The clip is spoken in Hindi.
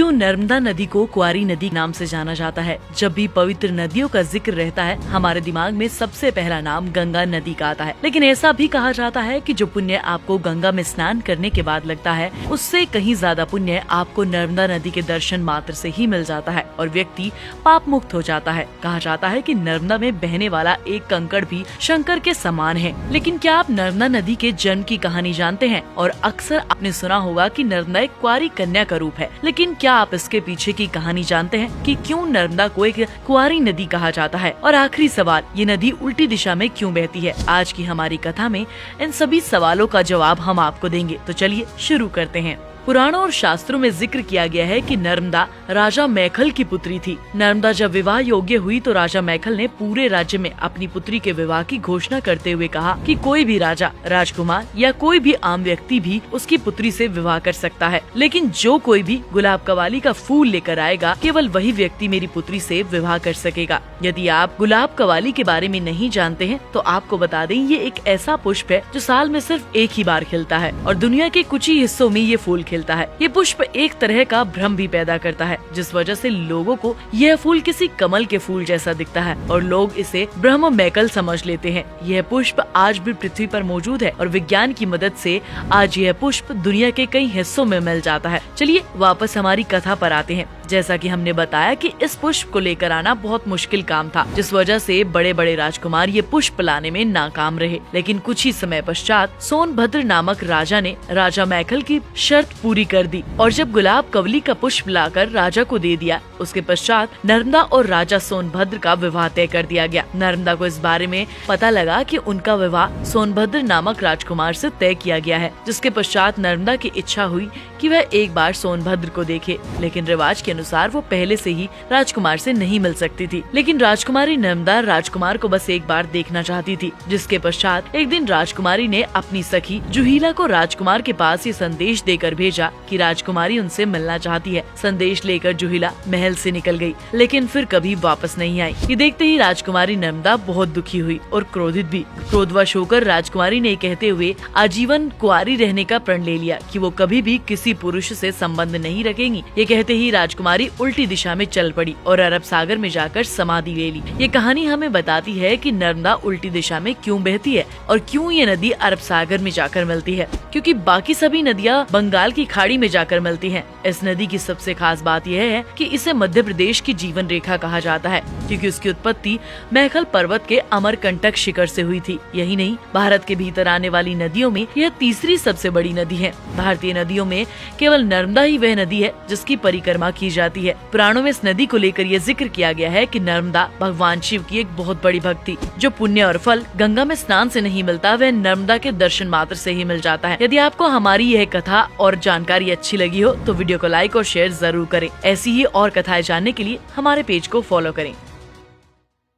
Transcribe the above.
क्यों नर्मदा नदी को कुंवारी नदी नाम से जाना जाता है? जब भी पवित्र नदियों का जिक्र रहता है, हमारे दिमाग में सबसे पहला नाम गंगा नदी का आता है। लेकिन ऐसा भी कहा जाता है कि जो पुण्य आपको गंगा में स्नान करने के बाद लगता है, उससे कहीं ज्यादा पुण्य आपको नर्मदा नदी के दर्शन मात्र से ही मिल जाता है और व्यक्ति पाप मुक्त हो जाता है। कहा जाता है कि नर्मदा में बहने वाला एक कंकड़ भी शंकर के समान है। लेकिन क्या आप नर्मदा नदी के जन्म की कहानी जानते हैं? और अक्सर आपने सुना होगा कि नर्मदा एक कुंवारी कन्या का रूप है, लेकिन क्या आप इसके पीछे की कहानी जानते हैं कि क्यों नर्मदा को एक कुंवारी नदी कहा जाता है? और आखिरी सवाल, ये नदी उल्टी दिशा में क्यों बहती है? आज की हमारी कथा में इन सभी सवालों का जवाब हम आपको देंगे। तो चलिए शुरू करते हैं। पुराणों और शास्त्रों में जिक्र किया गया है कि नर्मदा राजा मैखल की पुत्री थी। नर्मदा जब विवाह योग्य हुई तो राजा मैखल ने पूरे राज्य में अपनी पुत्री के विवाह की घोषणा करते हुए कहा कि कोई भी राजा, राजकुमार या कोई भी आम व्यक्ति भी उसकी पुत्री से विवाह कर सकता है, लेकिन जो कोई भी गुलाब कवाली का फूल लेकर आएगा, केवल वही व्यक्ति मेरी पुत्री से विवाह कर सकेगा। यदि आप गुलाब कवाली के बारे में नहीं जानते हैं तो आपको बता दें, ये एक ऐसा पुष्प है जो साल में सिर्फ एक ही बार खिलता है और दुनिया के कुछ ही हिस्सों में ये फूल खिलता है। ये पुष्प एक तरह का भ्रम भी पैदा करता है, जिस वजह से लोगों को यह फूल किसी कमल के फूल जैसा दिखता है और लोग इसे ब्रह्म मैकल समझ लेते हैं। यह पुष्प आज भी पृथ्वी पर मौजूद है और विज्ञान की मदद से आज यह पुष्प दुनिया के कई हिस्सों में मिल जाता है। चलिए वापस हमारी कथा पर आते हैं। जैसा कि हमने बताया कि इस पुष्प को लेकर आना बहुत मुश्किल काम था, जिस वजह से बड़े बड़े राजकुमार ये पुष्प लाने में नाकाम रहे। लेकिन कुछ ही समय पश्चात सोनभद्र नामक राजा ने राजा मैखल की शर्त पूरी कर दी और जब गुलाब कवली का पुष्प लाकर राजा को दे दिया, उसके पश्चात नर्मदा और राजा सोनभद्र का विवाह तय कर दिया गया। नर्मदा को इस बारे में पता लगा कि उनका विवाह सोनभद्र नामक राजकुमार से तय किया गया है, जिसके पश्चात नर्मदा की इच्छा हुई कि वह एक बार सोनभद्र को देखे, लेकिन रिवाज के अनुसार वो पहले से ही राजकुमार से नहीं मिल सकती थी। लेकिन राजकुमारी नर्मदा राजकुमार को बस एक बार देखना चाहती थी, जिसके पश्चात एक दिन राजकुमारी ने अपनी सखी जुहीला को राजकुमार के पास ये संदेश देकर भेजा कि राजकुमारी उनसे मिलना चाहती है। संदेश लेकर जुहीला महल से निकल गई, लेकिन फिर कभी वापस नहीं आई। ये देखते ही राजकुमारी नर्मदा बहुत दुखी हुई और क्रोधित भी। क्रोधवश होकर राजकुमारी ने कहते हुए आजीवन कुंवारी रहने का प्रण ले लिया कि वो कभी भी किसी पुरुष से संबंध नहीं रखेंगी। ये कहते ही राजकुमारी उल्टी दिशा में चल पड़ी और अरब सागर में जाकर समाधि ले ली। ये कहानी हमें बताती है कि नर्मदा उल्टी दिशा में क्यों बहती है और क्यों ये नदी अरब सागर में जाकर मिलती है, क्योंकि बाकी सभी नदियाँ बंगाल की खाड़ी में जाकर मिलती हैं। इस नदी की सबसे खास बात यह है कि इसे मध्य प्रदेश की जीवन रेखा कहा जाता है, क्योंकि उसकी उत्पत्ति मैखल पर्वत के अमरकंटक शिखर से हुई थी। यही नहीं, भारत के भीतर आने वाली नदियों में यह तीसरी सबसे बड़ी नदी है। भारतीय नदियों में केवल नर्मदा ही वह नदी है जिसकी परिक्रमा की जाती है। पुराणों में इस नदी को लेकर यह जिक्र किया गया है कि नर्मदा भगवान शिव की एक बहुत बड़ी भक्त थी। जो पुण्य और फल गंगा में स्नान से नहीं मिलता, वह नर्मदा के दर्शन मात्र से ही मिल जाता है। यदि आपको हमारी यह कथा और जानकारी अच्छी लगी हो तो वीडियो को लाइक और शेयर जरूर करें। ऐसी ही और कथाएं जानने के लिए हमारे पेज को फॉलो करें।